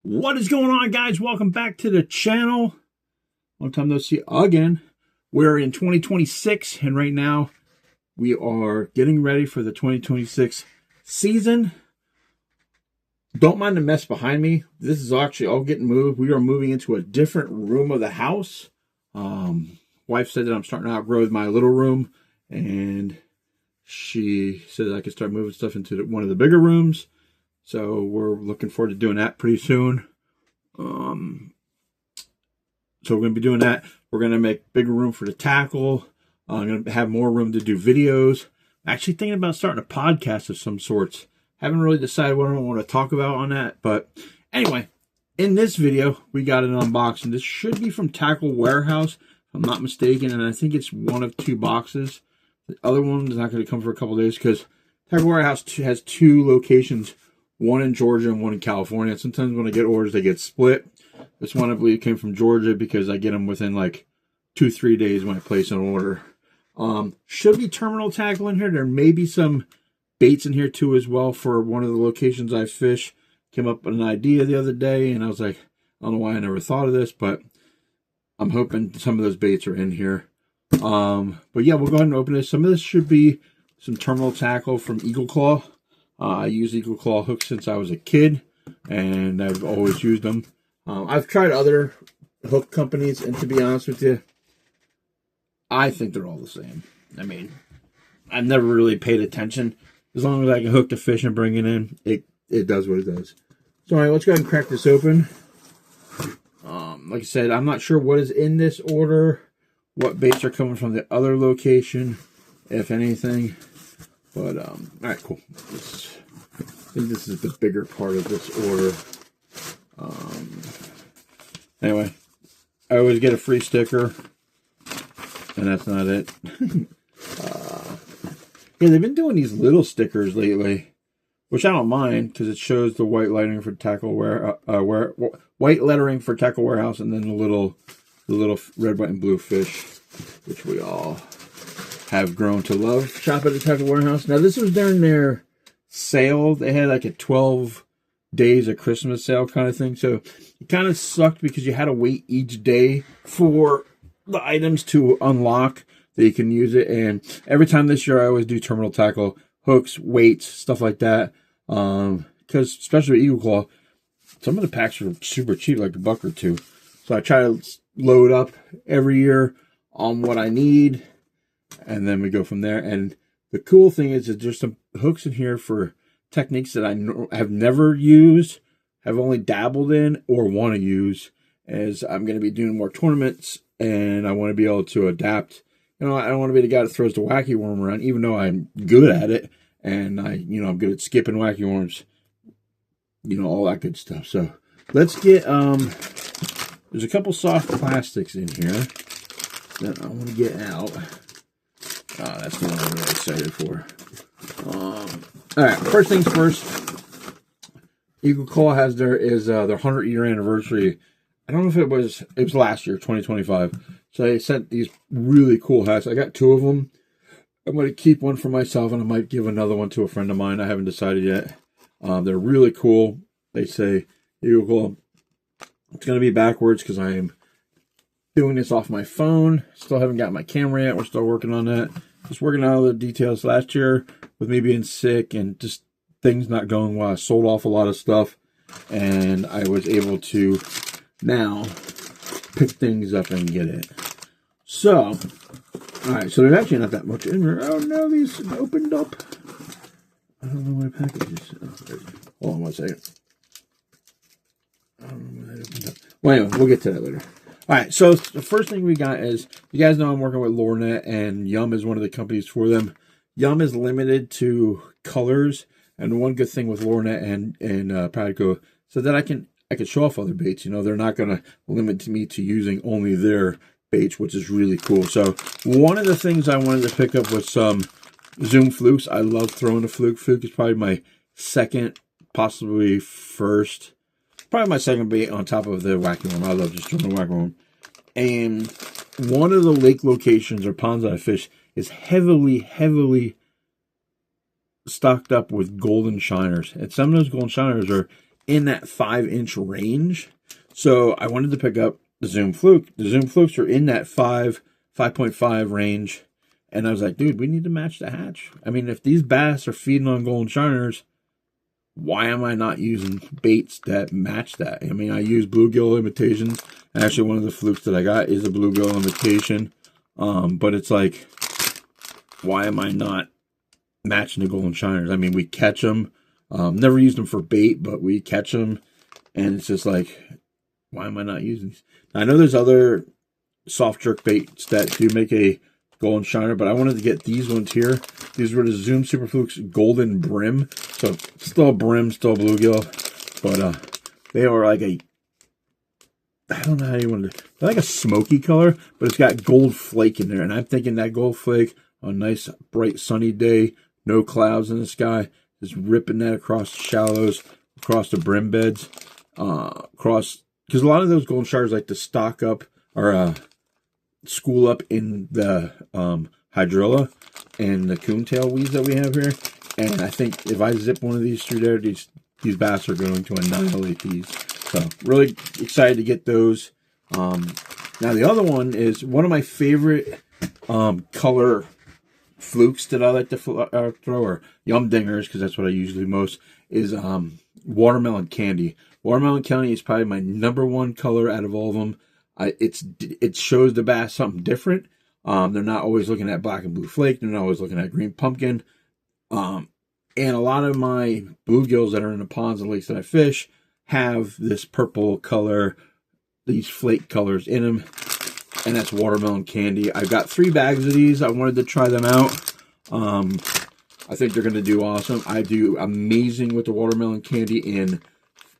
What is going on, guys? Welcome back to the channel. Long time no see again. We're in 2026, and right now we are getting ready for the 2026 season. Don't mind the mess behind me. This is actually all getting moved. We are moving into a different room of the house. Wife said that I'm starting to outgrow my little room, and she said I could start moving stuff into one of the bigger rooms. So we're looking forward to doing that pretty soon. So we're going to be doing that. We're going to make bigger room for the tackle. I'm going to have more room to do videos. I'm actually thinking about starting a podcast of some sorts. Haven't really decided what I want to talk about on that. But anyway, in this video, we got an unboxing. This should be from Tackle Warehouse, if I'm not mistaken. And I think it's one of two boxes. The other one is not going to come for a couple days because Tackle Warehouse has two locations. One in Georgia and one in California. Sometimes when I get orders, they get split. This one, I believe, came from Georgia because I get them within like 2-3 days when I place an order. Should be terminal tackle in here. There may be some baits in here too as well for one of the locations I fish. Came up with an idea the other day, and I was like, I don't know why I never thought of this, but I'm hoping some of those baits are in here. But yeah, we'll go ahead and open this. Some of this should be some terminal tackle from Eagle Claw. I use Eagle Claw hooks since I was a kid, and I've always used them. I've tried other hook companies, and to be honest with you, I think they're all the same. I mean, I've never really paid attention. As long as I can hook the fish and bring it in, it does what it does. So, all right, let's go ahead and crack this open. Like I said, I'm not sure what is in this order, what baits are coming from the other location, if anything. But, all right, cool. I think this is the bigger part of this order. Anyway, I always get a free sticker, and that's not it. Yeah, they've been doing these little stickers lately, which I don't mind because it shows the white lettering for Tackle white lettering for Tackle Warehouse, and then the little red, white, and blue fish, which we all have grown to love. Shop at the Tackle Warehouse. Now, this was during their sale. They had like a 12 days of Christmas sale kind of thing. So it kind of sucked because you had to wait each day for the items to unlock that you can use it. And every time this year, I always do terminal tackle, hooks, weights, stuff like that. Because especially with Eagle Claw, some of the packs are super cheap, like a buck or two. So I try to load up every year on what I need, and then we go from there. And the cool thing is that there's some hooks in here for techniques that I have never used, have only dabbled in, or want to use, as I'm going to be doing more tournaments, and I want to be able to adapt. You know, I don't want to be the guy that throws the wacky worm around, even though I'm good at it, and I'm good at skipping wacky worms, all that good stuff. So let's get, there's a couple soft plastics in here that I want to get out. That's the one I'm really excited for. All right, first things first. Eagle Claw has their 100-year anniversary. I don't know if it was last year, 2025. So they sent these really cool hats. I got 2 of them. I'm going to keep one for myself, and I might give another one to a friend of mine. I haven't decided yet. They're really cool. They say Eagle Claw. It's going to be backwards because I am doing this off my phone. Still haven't got my camera yet. We're still working on that. Just working out all the details. Last year, with me being sick and just things not going well, I sold off a lot of stuff, and I was able to now pick things up and get it. So, all right, so there's actually not that much in there. Oh no, these opened up. I don't know what package is. Hold on one second. I don't know what that opened up. Well, anyway, we'll get to that later. All right, so the first thing we got is, you guys know I'm working with Lornet, and Yum is one of the companies for them. Yum is limited to colors, and one good thing with Lornet and Pradco, so that I can show off other baits. They're not going to limit me to using only their baits, which is really cool. So one of the things I wanted to pick up was some Zoom flukes. I love throwing a fluke. Fluke is probably my second, possibly first. Probably my second bait on top of the wacky worm. I love just throwing the wacky worm. And one of the lake locations or ponds that I fish is heavily stocked up with golden shiners. And some of those golden shiners are in that 5-inch range. So I wanted to pick up the Zoom Fluke. The Zoom Flukes are in that 5.5 range. And I was like, dude, we need to match the hatch. I mean, if these bass are feeding on golden shiners, why am I not using baits that match that? I mean, I use bluegill imitations. Actually, one of the flukes that I got is a bluegill imitation. But it's like, why am I not matching the golden shiners? I mean, we catch them. Never used them for bait, but we catch them. And it's just like, why am I not using these? I know there's other soft jerk baits that do make a golden shiner, but I wanted to get these ones here. These were the Zoom Super Flukes Golden Brim. So still brim, still bluegill, but they are like a, I don't know how you want to, they're like a smoky color, but it's got gold flake in there. And I'm thinking that gold flake on a nice bright sunny day, no clouds in the sky, just ripping that across the shallows, across the brim beds, across, because a lot of those golden shiners like to stock up or school up in the hydrilla and the coontail weeds that we have here. And I think if I zip one of these through there, these bass are going to annihilate these. So really excited to get those. Now the other one is one of my favorite color flukes that I like to throw, or yum dingers, because that's what I usually most, is watermelon candy. Watermelon candy is probably my #1 color out of all of them. It shows the bass something different. They're not always looking at black and blue flake. They're not always looking at green pumpkin. And a lot of my bluegills that are in the ponds and lakes that I fish have this purple color, these flake colors in them. And that's watermelon candy. I've got 3 bags of these. I wanted to try them out. I think they're going to do awesome. I do amazing with the watermelon candy in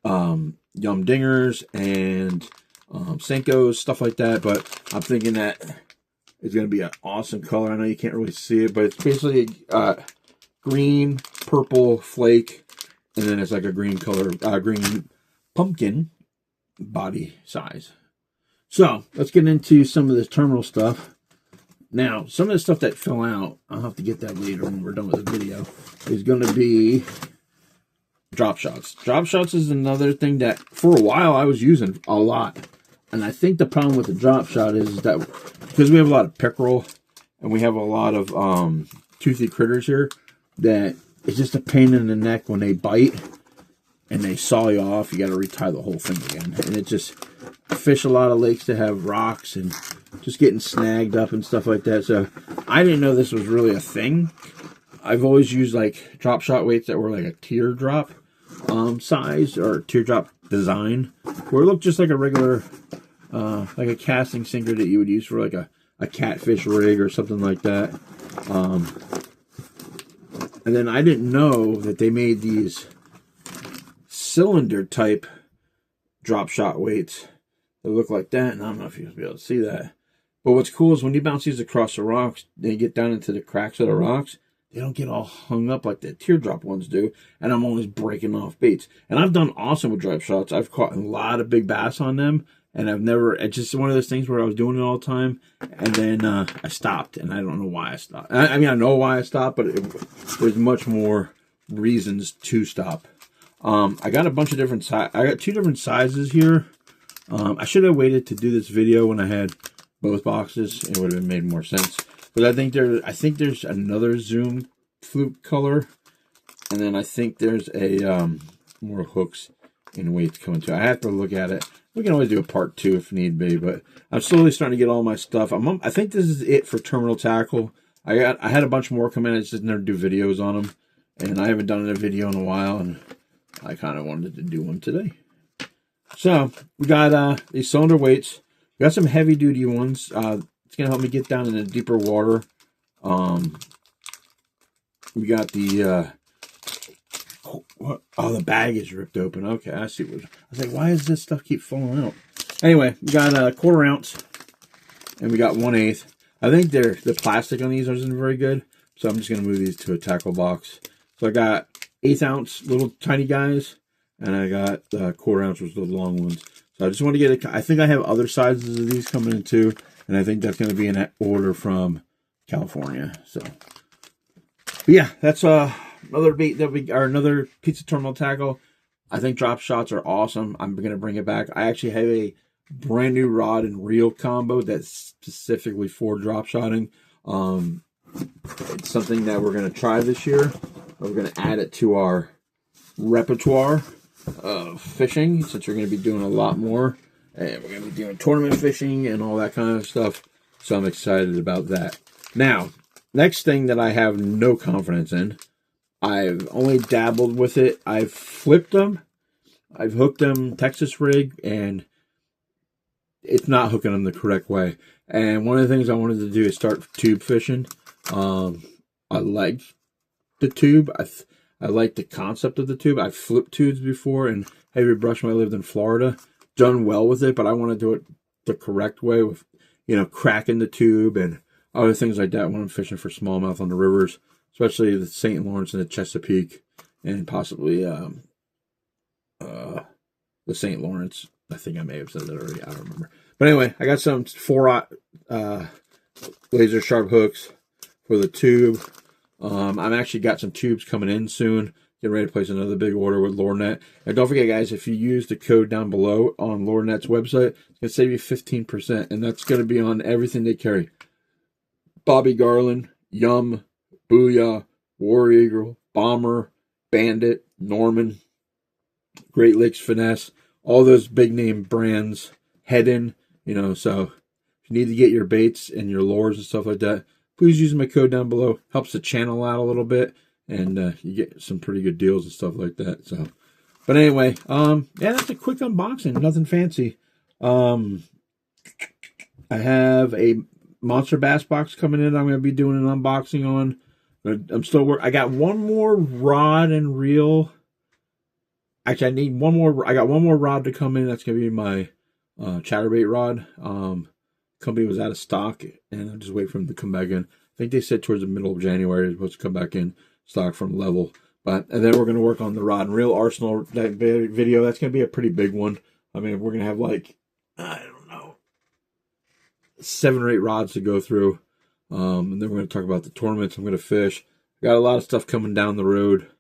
yum dingers and Senkos, stuff like that. But I'm thinking that it's going to be an awesome color. I know you can't really see it, but it's basically green, purple flake, and then it's like a green color, green pumpkin body size. So let's get into some of this terminal stuff. Now, some of the stuff that fell out, I'll have to get that later when we're done with the video, is going to be drop shots. Drop shots is another thing that for a while I was using a lot. And I think the problem with the drop shot is that because we have a lot of pickerel and we have a lot of toothy critters here, that it's just a pain in the neck when they bite and they saw you off. You got to retie the whole thing again. And it just, I fish a lot of lakes that have rocks and just getting snagged up and stuff like that. So I didn't know this was really a thing. I've always used like drop shot weights that were like a teardrop size or teardrop design, where it looked just like a regular, like a casting sinker that you would use for like a catfish rig or something like that. And then I didn't know that they made these cylinder type drop shot weights that look like that. And I don't know if you'll be able to see that. But what's cool is when you bounce these across the rocks, they get down into the cracks of the rocks. They don't get all hung up like the teardrop ones do. And I'm always breaking off baits. And I've done awesome with drop shots. I've caught a lot of big bass on them. And I've never, it's just one of those things where I was doing it all the time. And then I stopped. And I don't know why I stopped. I mean, I know why I stopped, but there's much more reasons to stop. I got a bunch of different sizes. I got 2 different sizes here. I should have waited to do this video when I had both boxes. It would have made more sense. But I think there's another Zoom Fluke color. And then I think there's a more hooks and weights coming to. I have to look at it. We can always do a part 2 if need be, but I'm slowly starting to get all my stuff. I think this is it for terminal tackle. I had a bunch more come in. I just never do videos on them, and I haven't done a video in a while, and I kind of wanted to do one today. So we got these cylinder weights. We got some heavy duty ones. It's gonna help me get down in the deeper water. We got the the bag is ripped open. Okay, I see what I was like. Why does this stuff keep falling out? Anyway, we got a 1/4 ounce, and we got 1/8. I think the plastic on these isn't very good, so I'm just gonna move these to a tackle box. So I got 1/8 ounce little tiny guys, and I got 1/4 ounce, which are the long ones. So I just want to get I think I have other sizes of these coming in too, and I think that's going to be an order from California. So, but yeah, that's another bait that or another pizza terminal tackle. I think drop shots are awesome. I'm going to bring it back. I actually have a brand new rod and reel combo that's specifically for drop shotting. It's something that we're going to try this year. We're going to add it to our repertoire of fishing, since we're going to be doing a lot more. And we're going to be doing tournament fishing and all that kind of stuff. So I'm excited about that. Now, next thing that I have no confidence in, I've only dabbled with it. I've flipped them. I've hooked them Texas rig, and it's not hooking them the correct way. And one of the things I wanted to do is start tube fishing. I like the tube. I like the concept of the tube. I've flipped tubes before and heavy brush when I lived in Florida. Done well with it, but I want to do it the correct way with, you know, cracking the tube and other things like that when I'm fishing for smallmouth on the rivers, especially the St. Lawrence and the Chesapeake, and possibly the St. Lawrence. I think I may have said that already. I don't remember. But anyway, I got some 4-aught laser sharp hooks for the tube. I've actually got some tubes coming in soon. Getting ready to place another big order with Lorenet. And don't forget, guys, if you use the code down below on Lorenet's website, it's going to save you 15%. And that's going to be on everything they carry. Bobby Garland, Yum, Booyah, War Eagle, Bomber, Bandit, Norman, Great Lakes Finesse, all those big name brands, Headin, you know. So if you need to get your baits and your lures and stuff like that, please use my code down below. Helps the channel out a little bit, and you get some pretty good deals and stuff like that. So, but anyway, yeah, that's a quick unboxing. Nothing fancy. I have a Monster Bass box coming in. I'm going to be doing an unboxing on. I'm still I got one more rod and reel. Actually, I need one more. I got one more rod to come in. That's going to be my chatterbait rod. Company was out of stock, and I'll just wait for them to come back in. I think they said towards the middle of January it's supposed to come back in stock from Level. And then we're going to work on the rod and reel arsenal that video. That's going to be a pretty big one. I mean, we're going to have like, I don't know, 7 or 8 rods to go through. And then we're going to talk about the tournaments I'm going to fish. Got a lot of stuff coming down the road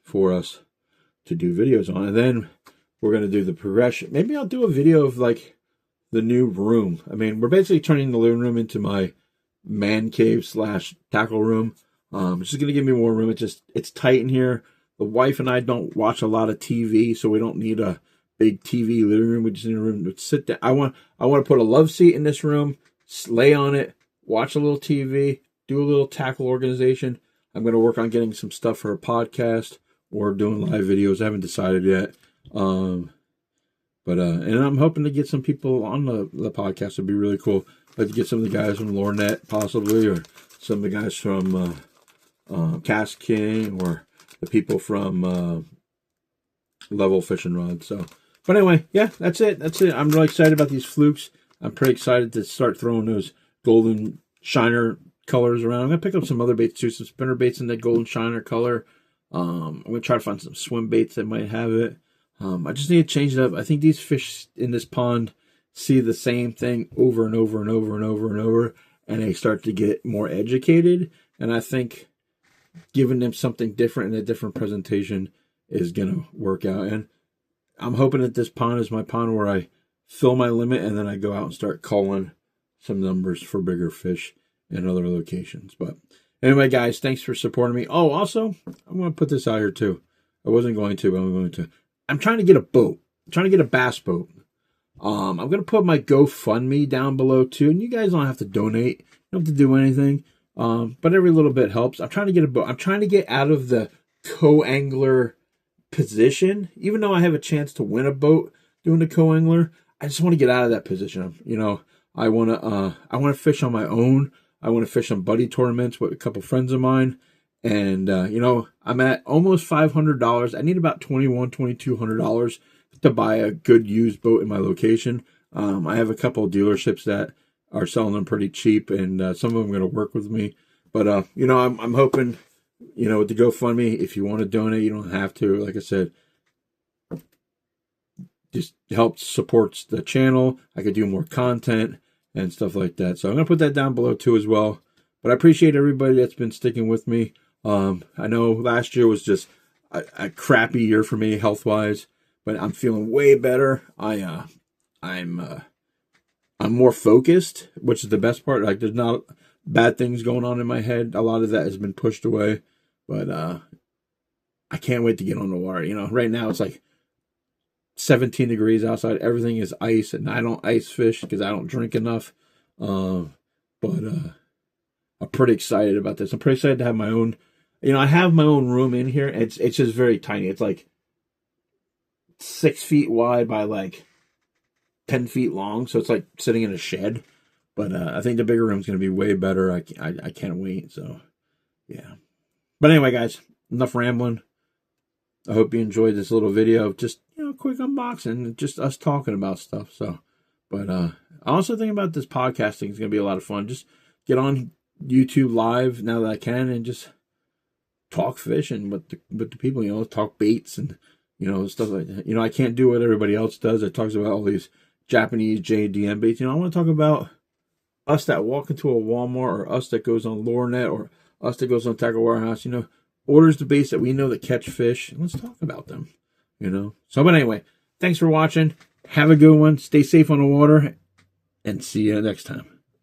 for us to do videos on. And then we're going to do the progression. Maybe I'll do a video of like the new room. I mean, we're basically turning the living room into my man cave / tackle room. It's just going to give me more room. It's tight in here. The wife and I don't watch a lot of TV, so we don't need a big TV living room. We just need a room to sit down. I want to put a love seat in this room, lay on it, watch a little TV, do a little tackle organization. I'm going to work on getting some stuff for a podcast or doing live videos. I haven't decided yet. And I'm hoping to get some people on the podcast. It'd be really cool. I'd like to get some of the guys from Lorenet, possibly, or some of the guys from Cast King, or the people from Level Fishing Rod. So, but anyway, yeah, that's it. I'm really excited about these flukes. I'm pretty excited to start throwing those golden shiner colors around. I'm gonna pick up some other baits too, some spinner baits in that golden shiner color. I'm gonna try to find some swim baits that might have it. I just need to change it up. I think these fish in this pond see the same thing over and over and over and over and over, and they start to get more educated. And I think giving them something different and a different presentation is gonna work out. And I'm hoping that this pond is my pond where I fill my limit and then I go out and start calling some numbers for bigger fish in other locations. But anyway, guys, thanks for supporting me. Oh, also, I'm going to put this out here too. I wasn't going to, but I'm going to. I'm trying to get a boat. I'm trying to get a bass boat. I'm going to put my GoFundMe down below too. And you guys don't have to donate. You don't have to do anything. But every little bit helps. I'm trying to get a boat. I'm trying to get out of the co-angler position. Even though I have a chance to win a boat doing the co-angler, I just want to get out of that position. You know, I want to fish on my own. I want to fish on buddy tournaments with a couple friends of mine. And, you know, I'm at almost $500. I need about $2,200 to buy a good used boat in my location. I have a couple of dealerships that are selling them pretty cheap, and some of them are going to work with me. But, you know, I'm hoping, you know, with the GoFundMe, if you want to donate, you don't have to. Like I said, just helps supports the channel. I could do more content and stuff like that. So I'm going to put that down below too as well. But I appreciate everybody that's been sticking with me. I know last year was just, a crappy year for me health wise, but I'm feeling way better. I'm more focused, which is the best part. Like there's not bad things going on in my head. A lot of that has been pushed away, but I can't wait to get on the water. You know, right now it's like 17 degrees outside. Everything is ice, and I don't ice fish because I don't drink enough. But I'm pretty excited about this. I'm pretty excited to have my own. You know, I have my own room in here. It's just very tiny. It's like 6 feet wide by like 10 feet long, so it's like sitting in a shed. But I think the bigger room's going to be way better. I can't wait. So yeah. But anyway, guys, enough rambling. I hope you enjoyed this little video of just, you know, quick unboxing, just us talking about stuff. So, but I also think about this podcasting is going to be a lot of fun. Just get on YouTube live now that I can and just talk fishing with the people, you know, talk baits and, you know, stuff like that. You know, I can't do what everybody else does that talks about all these Japanese JDM baits. You know, I want to talk about us that walk into a Walmart, or us that goes on LureNet, or us that goes on Tackle Warehouse, you know, orders the baits that we know that catch fish. Let's talk about them, you know. So, but anyway, thanks for watching. Have a good one. Stay safe on the water, and see you next time.